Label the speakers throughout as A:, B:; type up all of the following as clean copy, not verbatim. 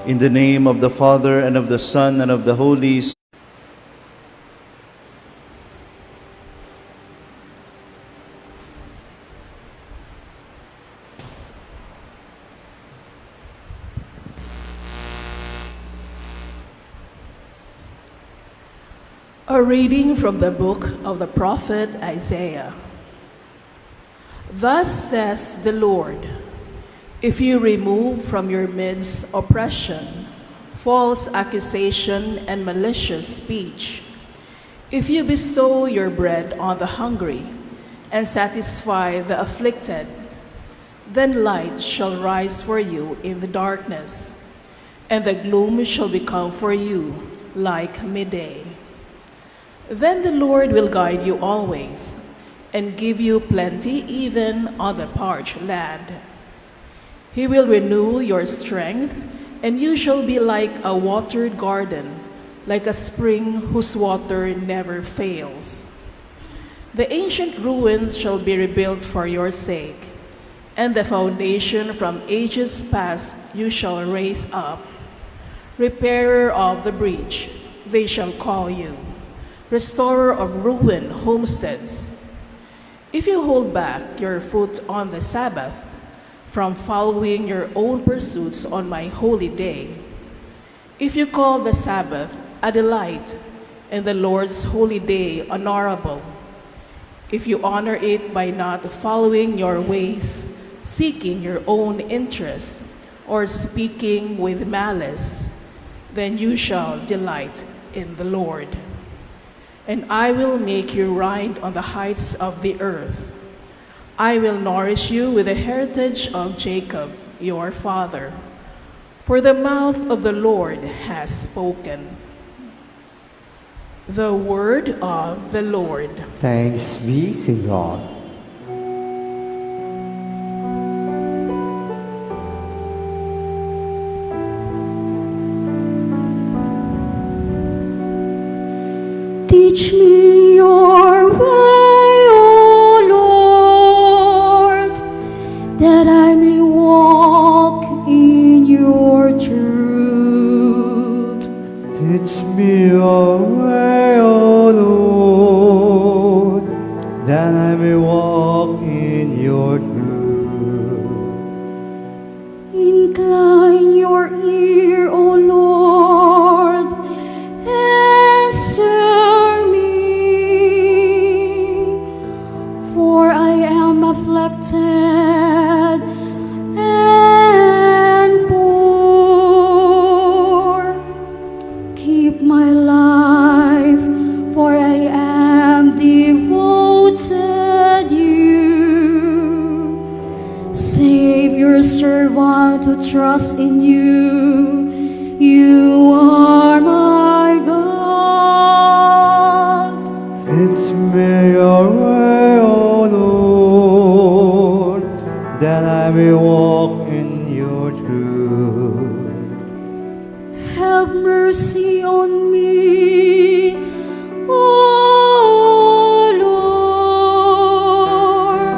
A: In the name of the Father, and of the Son, and of the Holy Spirit.
B: A reading from the book of the prophet Isaiah. Thus says the Lord, if you remove from your midst oppression, false accusation, and malicious speech, if you bestow your bread on the hungry and satisfy the afflicted, then light shall rise for you in the darkness, and the gloom shall become for you like midday. Then the Lord will guide you always, and give you plenty even on the parched land. He will renew your strength, and you shall be like a watered garden, like a spring whose water never fails. The ancient ruins shall be rebuilt for your sake, and the foundation from ages past you shall raise up. Repairer of the breach, they shall call you. Restorer of ruined homesteads. If you hold back your foot on the Sabbath from following your own pursuits on my holy day, if you call the Sabbath a delight and the Lord's holy day honorable, if you honor it by not following your ways, seeking your own interest, or speaking with malice, then you shall delight in the Lord. And I will make you ride on the heights of the earth. I will nourish you with the heritage of Jacob, your father. For the mouth of the Lord has spoken. The word of the Lord.
C: Thanks be to God.
D: Teach me your way, O Lord, that I may walk in your truth.
C: Teach me your way, O Lord, that I may walk in your truth.
D: Incline your ear, O Lord, answer me, for I am afflicted and poor. Keep my life, for I am devoted you. Save your servant who trusts in you. You are my God.
C: Teach me your way, O Lord, that I may walk in your truth.
D: Have mercy on me, O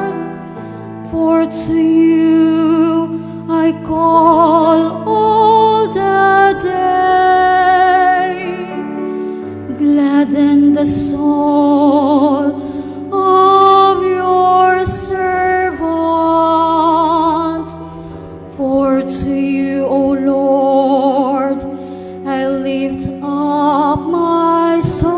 D: Lord, for to you I call all the day. Gladden the soul of your servant, for to you, O Lord, I lift up my soul.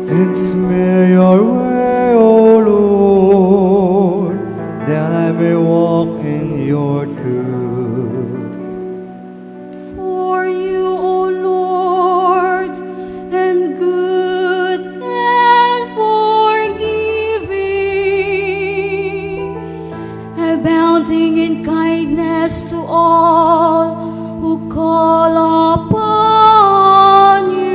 C: Teach me your way, O Lord, that I may walk in your truth.
D: For you, O Lord, and good and forgiving, abounding in kindness to all who call upon you.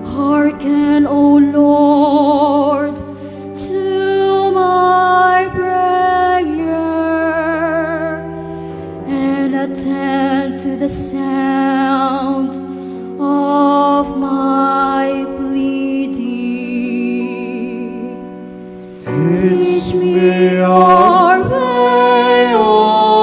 D: Hearken, O Lord, to my prayer, and attend to the sound of my pleading.
C: Teach
D: me your way, O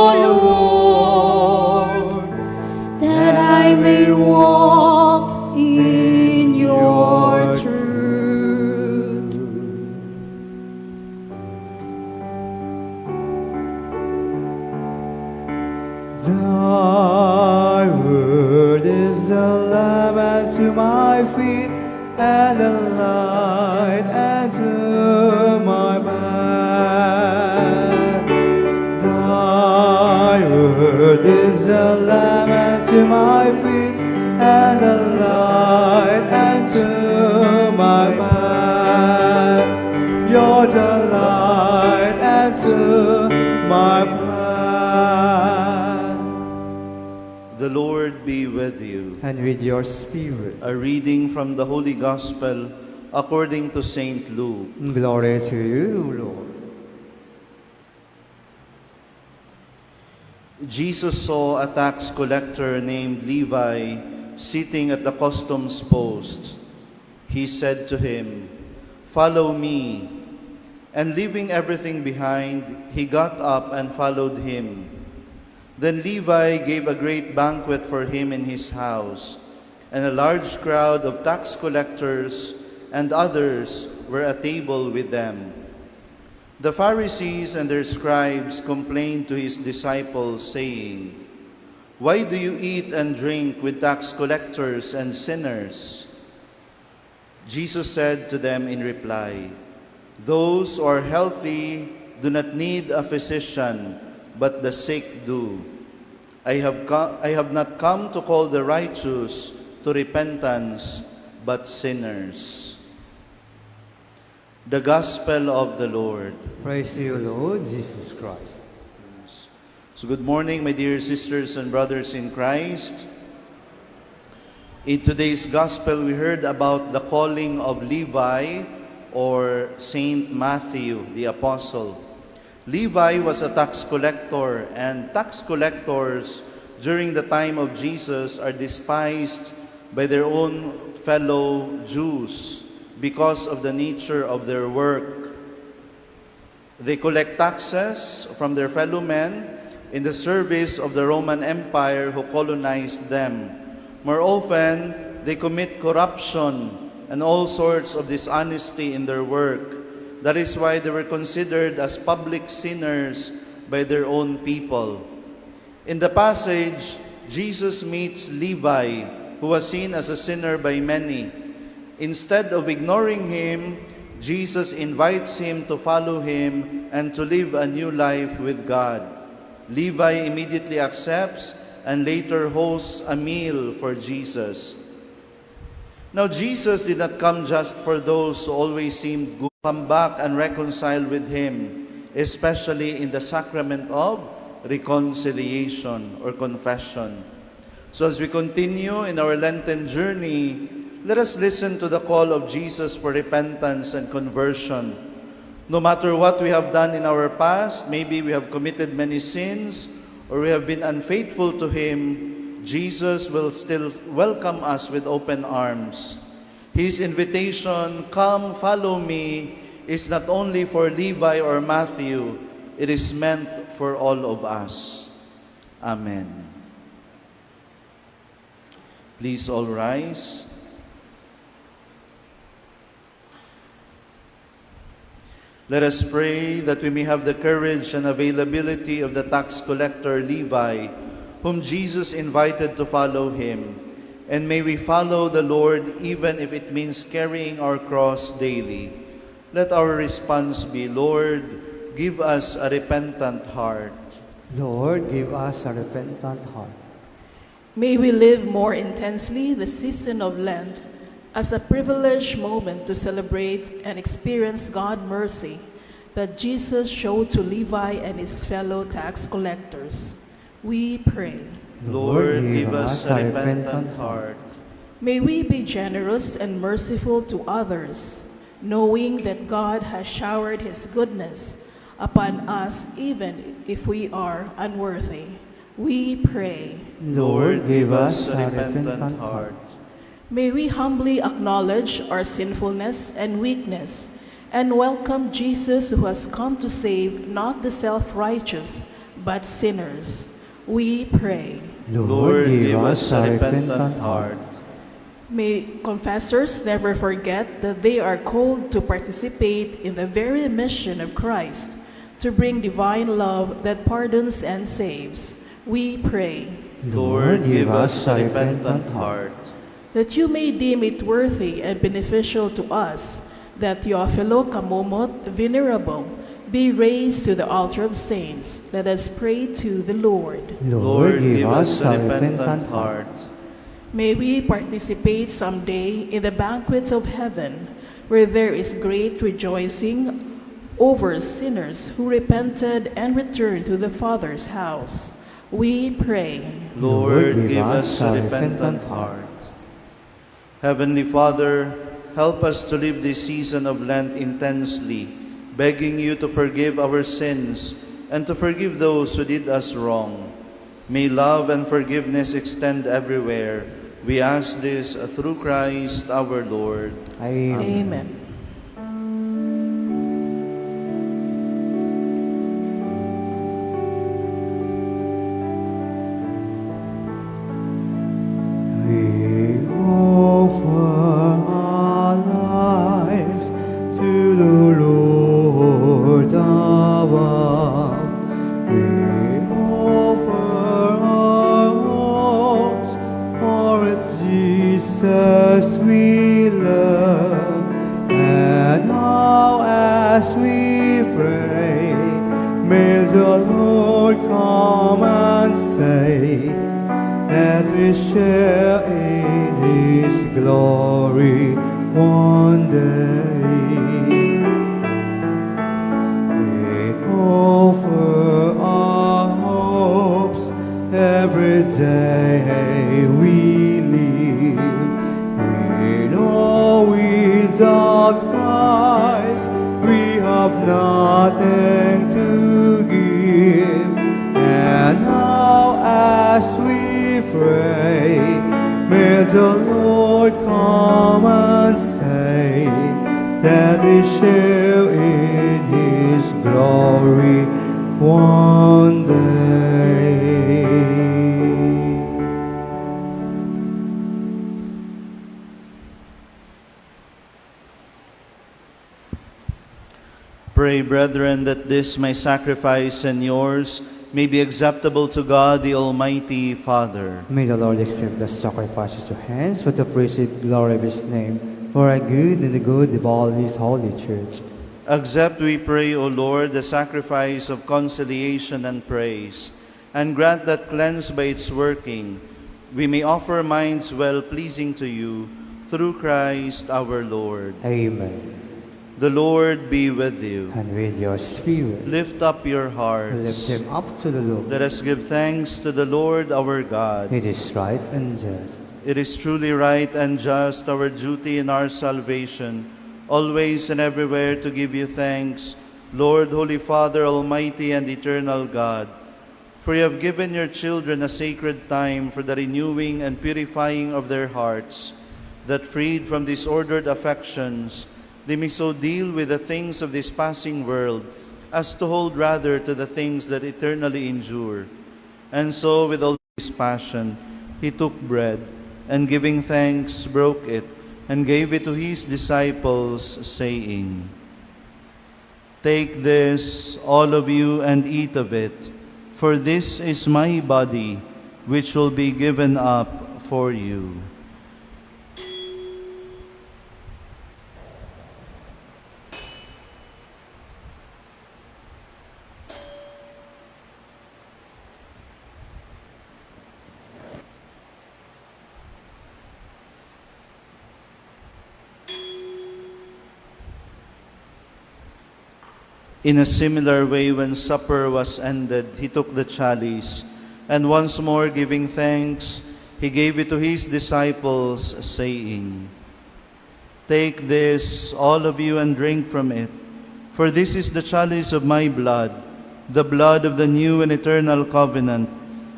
C: Thy word is a lamp unto my feet and a light unto my path. Thy word is a lamp unto my feet and a light unto my path. You're the light unto my path.
A: The Lord be with you.
C: And with your spirit.
A: A reading from the Holy Gospel according to Saint Luke.
C: Glory to you, Lord.
A: Jesus saw a tax collector named Levi sitting at the customs post. He said to him, "Follow me." And leaving everything behind, he got up and followed him. Then Levi gave a great banquet for him in his house, and a large crowd of tax collectors and others were at table with them. The Pharisees and their scribes complained to his disciples, saying, "Why do you eat and drink with tax collectors and sinners?" Jesus said to them in reply, "Those who are healthy do not need a physician, but the sick do. I have not come to call the righteous to repentance, but sinners." The Gospel of the Lord.
C: Praise to you, Lord Jesus Christ.
A: So good morning, my dear sisters and brothers in Christ. In today's Gospel, we heard about the calling of Levi, or Saint Matthew, the Apostle. Levi was a tax collector, and tax collectors during the time of Jesus are despised by their own fellow Jews because of the nature of their work. They collect taxes from their fellow men in the service of the Roman Empire who colonized them. More often, they commit corruption and all sorts of dishonesty in their work. That is why they were considered as public sinners by their own people. In the passage, Jesus meets Levi, who was seen as a sinner by many. Instead of ignoring him, Jesus invites him to follow him and to live a new life with God. Levi immediately accepts and later hosts a meal for Jesus. Now, Jesus did not come just for those who always seemed good. Come back and reconcile with him, especially in the sacrament of reconciliation or confession. So as we continue in our Lenten journey, let us listen to the call of Jesus for repentance and conversion. No matter what we have done in our past, maybe we have committed many sins or we have been unfaithful to him, Jesus will still welcome us with open arms. His invitation, "Come, follow me," is not only for Levi or Matthew, it is meant for all of us. Amen. Please all rise. Let us pray that we may have the courage and availability of the tax collector Levi, whom Jesus invited to follow him. And may we follow the Lord even if it means carrying our cross daily. Let our response be, "Lord, give us a repentant heart."
C: Lord, give us a repentant heart.
B: May we live more intensely the season of Lent as a privileged moment to celebrate and experience God's mercy that Jesus showed to Levi and his fellow tax collectors. We pray.
A: Lord, give us a repentant heart.
B: May we be generous and merciful to others, knowing that God has showered his goodness upon us even if we are unworthy. We pray.
C: Lord, give us a repentant heart.
B: May we humbly acknowledge our sinfulness and weakness and welcome Jesus, who has come to save not the self-righteous, but sinners. We pray.
C: Lord, give us a repentant heart.
B: May confessors never forget that they are called to participate in the very mission of Christ, to bring divine love that pardons and saves. we pray.
A: Lord, give us a repentant heart.
B: That you may deem it worthy and beneficial to us that Teofilo Kamomot, Venerable, be raised to the altar of saints. Let us pray to the Lord.
A: Lord, give us a repentant heart.
B: May we participate someday in the banquets of heaven, where there is great rejoicing over sinners who repented and returned to the Father's house. We pray.
A: Lord, give us a repentant heart. Heavenly Father, help us to live this season of Lent intensely, begging you to forgive our sins and to forgive those who did us wrong. May love and forgiveness extend everywhere. We ask this through Christ our Lord.
B: Amen.
C: We offer our lives to the Lord above. We offer our hopes, for it's Jesus we love. And now as we pray, may the Lord come and say that we share in His glory one day. We offer our hopes every day we live. We know without Christ we have nothing to give. And now as we pray, may the Lord come and say that we share in His glory one day.
A: Pray, brethren, that this my sacrifice and yours may be acceptable to God, the Almighty Father.
C: May the Lord accept the sacrifices to hands for the praise and glory of His name, for our good and the good of all His holy church.
A: Accept, we pray, O Lord, the sacrifice of conciliation and praise, and grant that, cleansed by its working, we may offer minds well-pleasing to you, through Christ our Lord.
C: Amen.
A: The Lord be with you.
C: And with your spirit,
A: Lift up your hearts.
C: lift him up to the Lord.
A: Let us give thanks to the Lord our God.
C: It is right and just.
A: It is truly right and just, our duty and our salvation, always and everywhere to give you thanks, Lord, Holy Father, Almighty and eternal God. For you have given your children a sacred time for the renewing and purifying of their hearts, that freed from disordered affections, they may so deal with the things of this passing world as to hold rather to the things that eternally endure. And so, with all his passion, he took bread, and giving thanks, broke it, and gave it to his disciples, saying, "Take this, all of you, and eat of it, for this is my body, which will be given up for you." In a similar way, when supper was ended, he took the chalice, and once more giving thanks, he gave it to his disciples, saying, "Take this, all of you, and drink from it, for this is the chalice of my blood, the blood of the new and eternal covenant,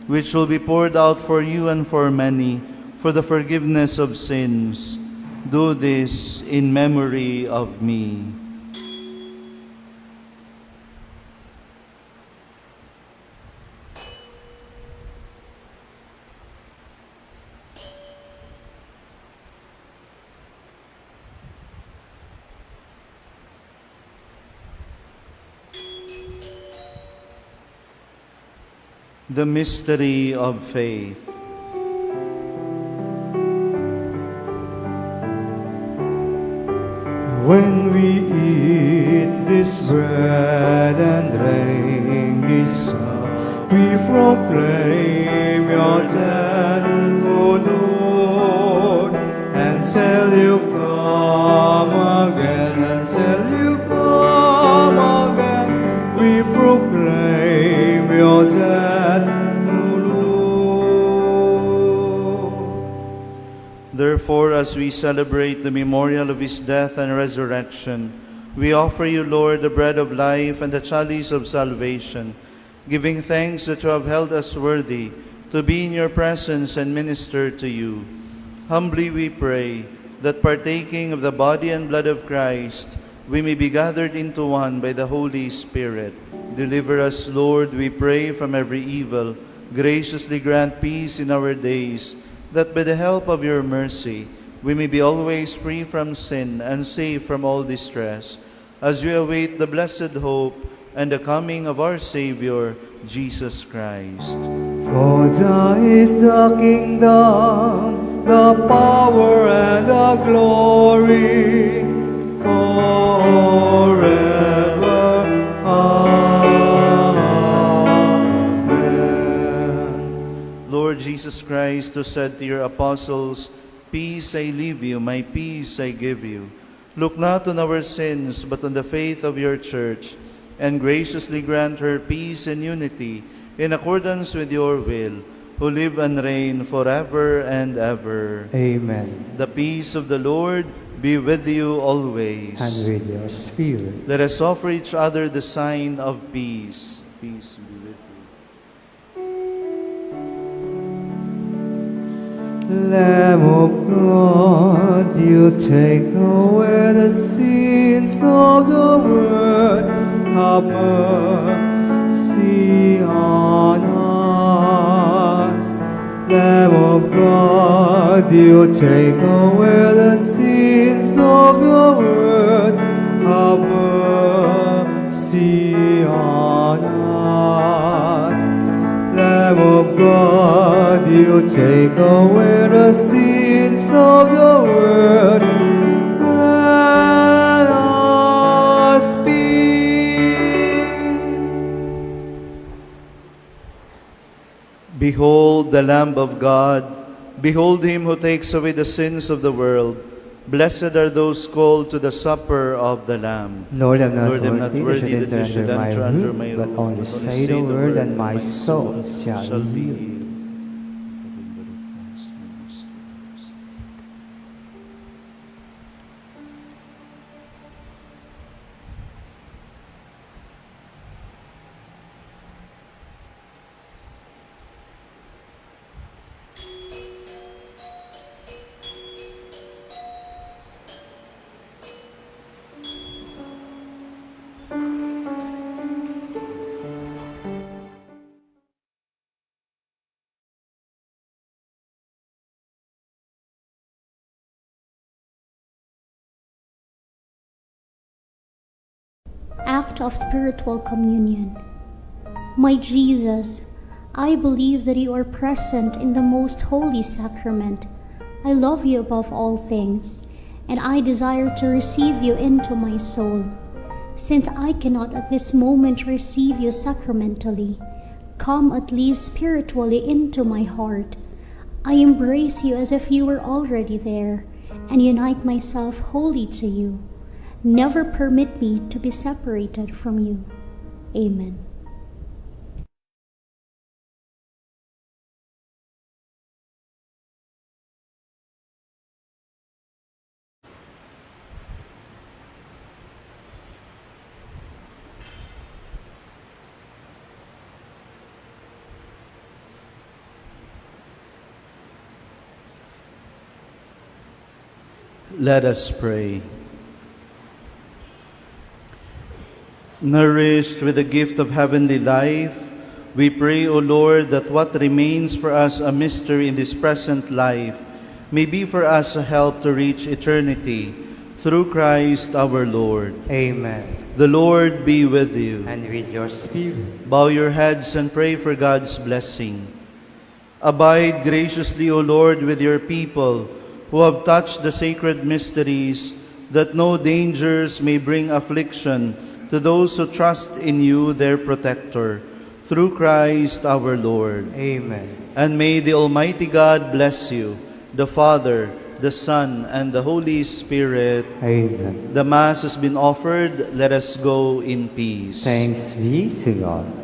A: which will be poured out for you and for many, for the forgiveness of sins. Do this in memory of me." The mystery of faith.
C: When we eat this bread and drink this cup, we proclaim your death, O Lord, until you come again, until you come again. We proclaim your death, O Lord.
A: Therefore, as we celebrate the memorial of his death and resurrection, we offer you, Lord, the bread of life and the chalice of salvation, giving thanks that you have held us worthy to be in your presence and minister to you. Humbly we pray that partaking of the body and blood of Christ, we may be gathered into one by the Holy Spirit. Deliver us, Lord, we pray, from every evil. Graciously grant peace in our days, that by the help of your mercy, we may be always free from sin and safe from all distress, as we await the blessed hope and the coming of our Savior, Jesus Christ.
C: For thine is the kingdom, the power, and the glory, forever. Amen.
A: Lord Jesus Christ, who said to your apostles, "Peace I leave you, my peace I give you," look not on our sins, but on the faith of your church, and graciously grant her peace and unity in accordance with your will, who live and reign forever and ever.
C: Amen.
A: The peace of the Lord be with you always.
C: And with your spirit.
A: Let us offer each other the sign of peace. Peace be with you.
C: Lamb of God, you take away the sins of the world. Have mercy on us. Lamb of God, you take away the sins of the world. Have mercy on us. Lamb of God, you take away the sins of the world. Grant us peace.
A: Behold the Lamb of God. Behold him who takes away the sins of the world. Blessed are those called to the supper of the Lamb.
C: Lord, I'm not
A: Lord, I'm not
C: worthy that you should enter under my
A: roof,
C: roof, but only say the word, and my soul shall be healed.
D: Act of Spiritual Communion. My Jesus, I believe that you are present in the most holy sacrament. I love you above all things, and I desire to receive you into my soul. Since I cannot at this moment receive you sacramentally, come at least spiritually into my heart. I embrace you as if you were already there, and unite myself wholly to you. Never permit me to be separated from you. Amen.
A: Let us pray. Nourished with the gift of heavenly life, we pray, O Lord, that what remains for us a mystery in this present life may be for us a help to reach eternity. Through Christ our Lord.
C: Amen.
A: The Lord be with you.
C: and with your spirit.
A: Bow your heads and pray for God's blessing. Abide graciously, O Lord, with your people who have touched the sacred mysteries, that no dangers may bring affliction to those who trust in you, their protector. Through Christ our Lord.
C: Amen.
A: And may the Almighty God bless you, the Father, the Son, and the Holy Spirit.
C: Amen.
A: The Mass has been offered. Let us go in peace.
C: Thanks be to God.